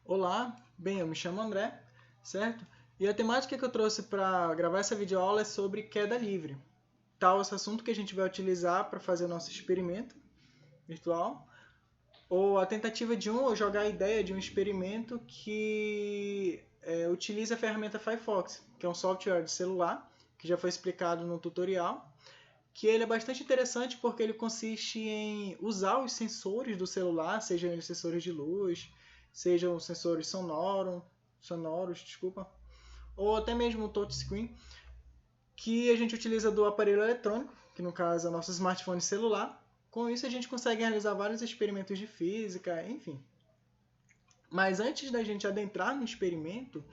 Olá, bem, eu me chamo André, certo? E a temática que eu trouxe para gravar essa videoaula é sobre queda livre. Tal esse assunto que a gente vai utilizar para fazer o nosso experimento virtual, ou a tentativa de ou jogar a ideia de um experimento que utiliza a ferramenta Firefox, que é um software de celular, que já foi explicado no tutorial, que ele é bastante interessante porque ele consiste em usar os sensores do celular, sejam eles sensores de luz, sejam sensores sonoros, desculpa, ou até mesmo o touchscreen, que a gente utiliza do aparelho eletrônico, que no caso é o nosso smartphone celular. Com isso a gente consegue realizar vários experimentos de física, enfim. Mas antes da gente adentrar no experimento,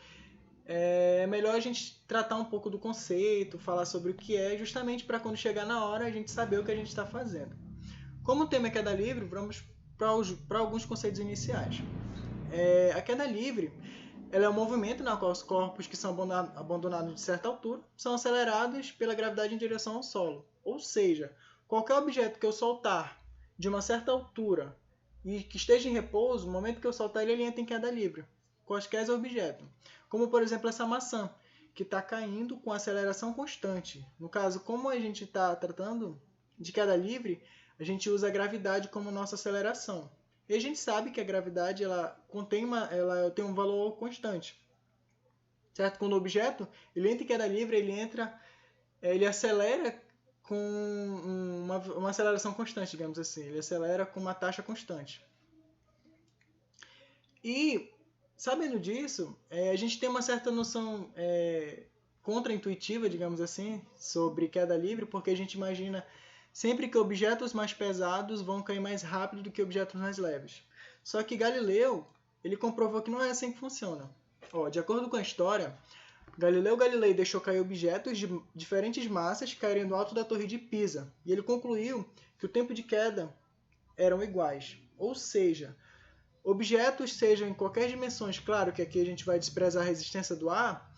é melhor a gente tratar um pouco do conceito, falar sobre o que é, justamente para quando chegar na hora a gente saber o que a gente está fazendo. Como o tema é queda livre, vamos para alguns conceitos iniciais. A queda livre ela é um movimento na qual os corpos que são abandonados de certa altura são acelerados pela gravidade em direção ao solo. Ou seja, qualquer objeto que eu soltar de uma certa altura e que esteja em repouso, no momento que eu soltar ele entra em queda livre. Quaisquer objeto. Como, por exemplo, essa maçã, que está caindo com aceleração constante. No caso, como a gente está tratando de queda livre, a gente usa a gravidade como nossa aceleração. E a gente sabe que a gravidade ela tem um valor constante. Certo? Quando o objeto ele entra em queda livre, ele acelera com uma aceleração constante, digamos assim. Ele acelera com uma taxa constante. E, sabendo disso, a gente tem uma certa noção contra-intuitiva, digamos assim, sobre queda livre, porque a gente imagina sempre que objetos mais pesados vão cair mais rápido do que objetos mais leves. Só que Galileu ele comprovou que não é assim que funciona. De acordo com a história, Galileu Galilei deixou cair objetos de diferentes massas caírem do alto da Torre de Pisa, e ele concluiu que o tempo de queda eram iguais. Ou seja, objetos sejam em qualquer dimensões, claro que aqui a gente vai desprezar a resistência do ar,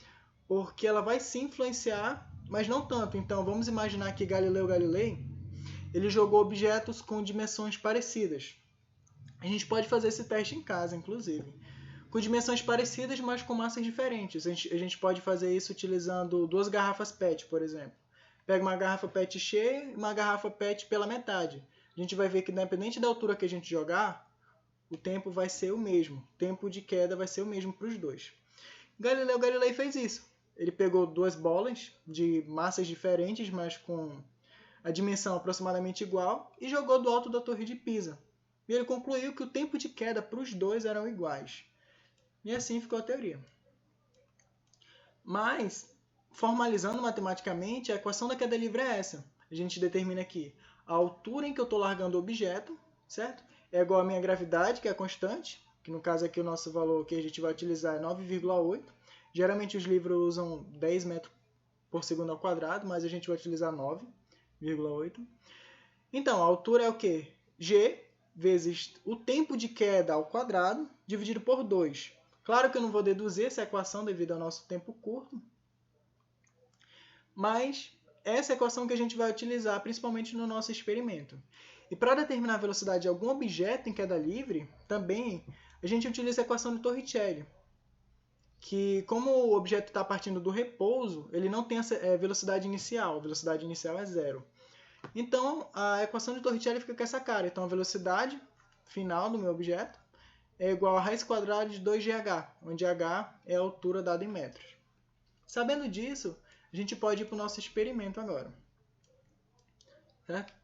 porque ela vai se influenciar, mas não tanto. Então vamos imaginar que Galileu Galilei ele jogou objetos com dimensões parecidas. A gente pode fazer esse teste em casa, inclusive. Com dimensões parecidas, mas com massas diferentes. A gente pode fazer isso utilizando duas garrafas PET, por exemplo. Pega uma garrafa PET cheia e uma garrafa PET pela metade. A gente vai ver que, independente da altura que a gente jogar, o tempo vai ser o mesmo. O tempo de queda vai ser o mesmo para os dois. Galileu Galilei fez isso. Ele pegou duas bolas de massas diferentes, mas com a dimensão aproximadamente igual, e jogou do alto da Torre de Pisa. E ele concluiu que o tempo de queda para os dois eram iguais. E assim ficou a teoria. Mas, formalizando matematicamente, a equação da queda livre é essa. A gente determina aqui a altura em que eu estou largando o objeto, certo? É igual à minha gravidade, que é constante, que no caso aqui o nosso valor que a gente vai utilizar é 9,8. Geralmente os livros usam 10 metros por segundo ao quadrado, mas a gente vai utilizar 9,8. Então, a altura é o quê? G vezes o tempo de queda ao quadrado, dividido por 2. Claro que eu não vou deduzir essa equação devido ao nosso tempo curto, mas essa é a equação que a gente vai utilizar principalmente no nosso experimento. E para determinar a velocidade de algum objeto em queda livre, também a gente utiliza a equação de Torricelli, que como o objeto está partindo do repouso, ele não tem velocidade inicial, a velocidade inicial é zero. Então, a equação de Torricelli fica com essa cara. Então, a velocidade final do meu objeto é igual a raiz quadrada de 2gh, onde h é a altura dada em metros. Sabendo disso, a gente pode ir para o nosso experimento agora. Certo?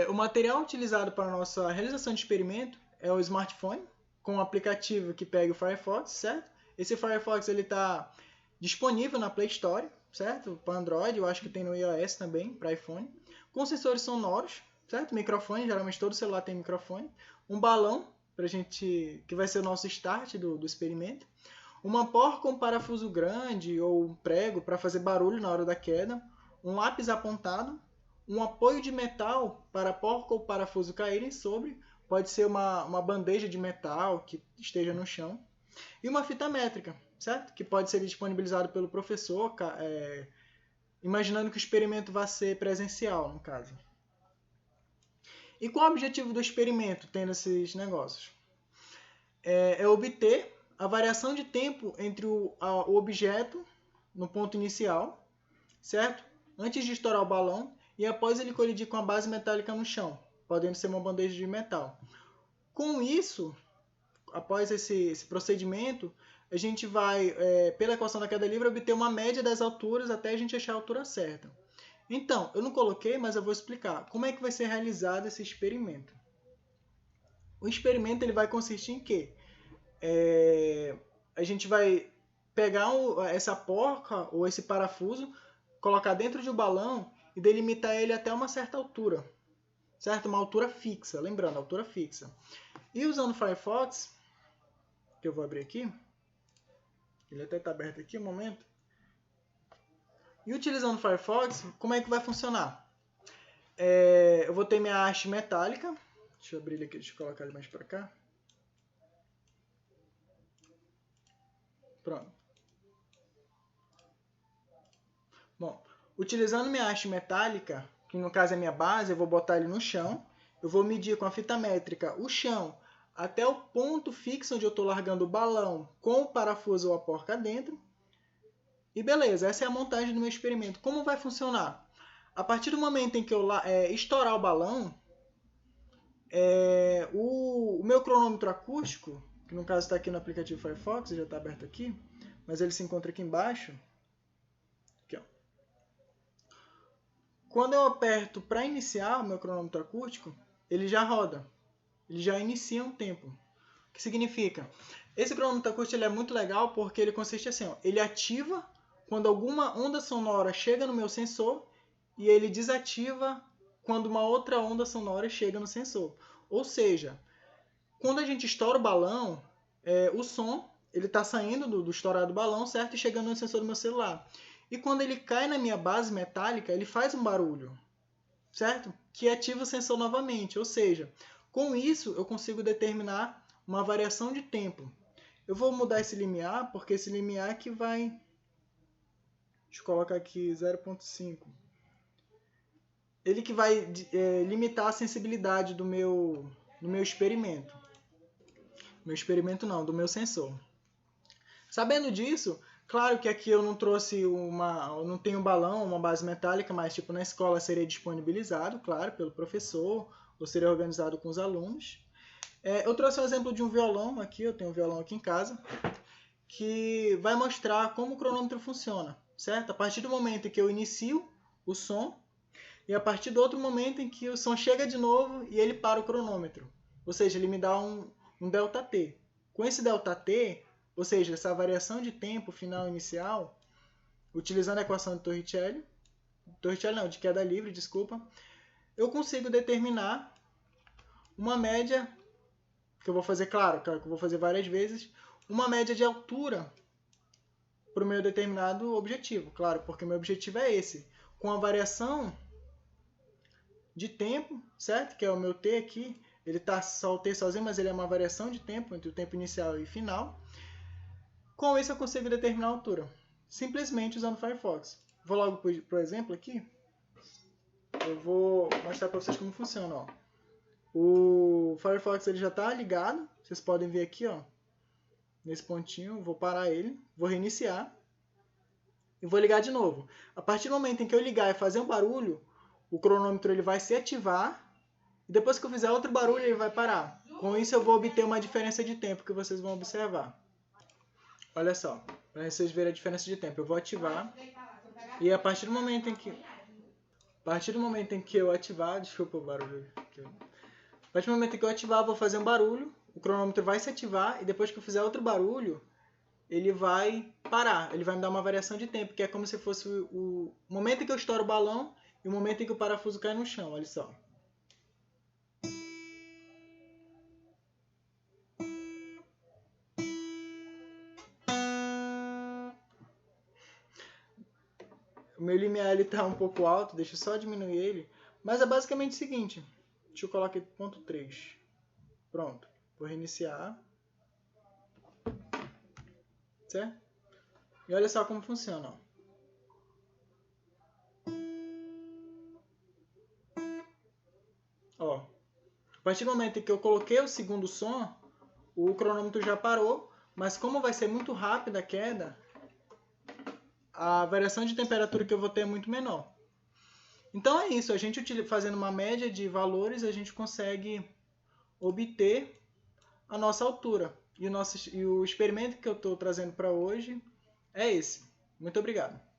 O material utilizado para a nossa realização de experimento é o smartphone, com um aplicativo que pega o Firefox, certo? Esse Firefox está disponível na Play Store, certo? Para Android, eu acho que tem no iOS também, para iPhone. Com sensores sonoros, certo? Microfone, geralmente todo celular tem microfone. Um balão, que vai ser o nosso start do experimento. Uma porca com um parafuso grande ou um prego para fazer barulho na hora da queda. Um lápis apontado. Um apoio de metal para a porca ou o parafuso caírem sobre. Pode ser uma bandeja de metal que esteja no chão. E uma fita métrica, certo? Que pode ser disponibilizado pelo professor, imaginando que o experimento vai ser presencial, no caso. E qual é o objetivo do experimento tendo esses negócios? é obter a variação de tempo entre o objeto no ponto inicial, certo? Antes de estourar o balão e após ele colidir com a base metálica no chão, podendo ser uma bandeja de metal. Com isso, após esse procedimento, a gente vai, pela equação da queda livre, obter uma média das alturas até a gente achar a altura certa. Então, eu não coloquei, mas eu vou explicar. Como é que vai ser realizado esse experimento? O experimento ele vai consistir em quê? A gente vai pegar essa porca ou esse parafuso, colocar dentro de um balão e delimitar ele até uma certa altura, certo? Uma altura fixa, lembrando, altura fixa. E usando o Firefox, que eu vou abrir aqui, ele até está aberto aqui um momento. E utilizando o Firefox, como é que vai funcionar? Eu vou ter minha haste metálica. Deixa eu abrir ele aqui, deixa eu colocar ele mais para cá. Pronto. Bom, utilizando minha haste metálica, que no caso é minha base, eu vou botar ele no chão. Eu vou medir com a fita métrica o chão até o ponto fixo onde eu estou largando o balão com o parafuso ou a porca dentro. E beleza, essa é a montagem do meu experimento. Como vai funcionar? A partir do momento em que eu estourar o balão, o meu cronômetro acústico, que no caso está aqui no aplicativo Firefox, já está aberto aqui, mas ele se encontra aqui embaixo. Aqui, ó. Quando eu aperto para iniciar o meu cronômetro acústico, ele já roda. Ele já inicia um tempo. O que significa? Esse cronômetro acústico ele é muito legal porque ele consiste assim, ó, ele ativa quando alguma onda sonora chega no meu sensor e ele desativa quando uma outra onda sonora chega no sensor. Ou seja, quando a gente estoura o balão, o som ele está saindo do estourado balão, certo? E chegando no sensor do meu celular. E quando ele cai na minha base metálica, ele faz um barulho, certo? Que ativa o sensor novamente. Ou seja, com isso eu consigo determinar uma variação de tempo. Eu vou mudar esse limiar, porque esse limiar que vai... Deixa eu colocar aqui 0.5. Ele que vai limitar a sensibilidade do meu experimento. Meu experimento não, do meu sensor. Sabendo disso, claro que aqui eu não trouxe eu não tenho balão, uma base metálica, mas tipo na escola seria disponibilizado, claro, pelo professor, ou seria organizado com os alunos. Eu trouxe um exemplo de um violão aqui, eu tenho um violão aqui em casa, que vai mostrar como o cronômetro funciona, certo? A partir do momento em que eu inicio o som, e a partir do outro momento em que o som chega de novo e ele para o cronômetro. Ou seja, ele me dá um ΔT. Com esse ΔT, ou seja, essa variação de tempo final e inicial, utilizando a equação de Torricelli, de queda livre, desculpa, eu consigo determinar uma média, que eu vou fazer, claro, que eu vou fazer várias vezes, uma média de altura para o meu determinado objetivo, claro, porque o meu objetivo é esse. Com a variação de tempo, certo? Que é o meu T aqui, ele está só o T sozinho, mas ele é uma variação de tempo entre o tempo inicial e final. Com isso eu consigo determinar a altura, simplesmente usando o Firefox. Vou logo para o exemplo aqui. Eu vou mostrar para vocês como funciona. Ó. O Firefox ele já está ligado, vocês podem ver aqui, ó, nesse pontinho. Vou parar ele, vou reiniciar e vou ligar de novo. A partir do momento em que eu ligar e fazer um barulho, o cronômetro ele vai se ativar e depois que eu fizer outro barulho ele vai parar. Com isso eu vou obter uma diferença de tempo que vocês vão observar. Olha só, para vocês verem a diferença de tempo. Eu vou ativar e a partir do momento em que eu ativar, desculpa o barulho. A partir do momento em que eu ativar, eu vou fazer um barulho, o cronômetro vai se ativar e depois que eu fizer outro barulho, ele vai parar, ele vai me dar uma variação de tempo, que é como se fosse o momento em que eu estouro o balão e o momento em que o parafuso cai no chão, olha só. O meu limiar está um pouco alto, deixa eu só diminuir ele. Mas é basicamente o seguinte. Deixa eu colocar aqui ponto 3. Pronto. Vou reiniciar. Certo? E olha só como funciona. Ó. A partir do momento em que eu coloquei o segundo som, o cronômetro já parou, mas como vai ser muito rápida a queda, a variação de temperatura que eu vou ter é muito menor. Então é isso, a gente fazendo uma média de valores, a gente consegue obter a nossa altura. E o experimento que eu estou trazendo para hoje é esse. Muito obrigado.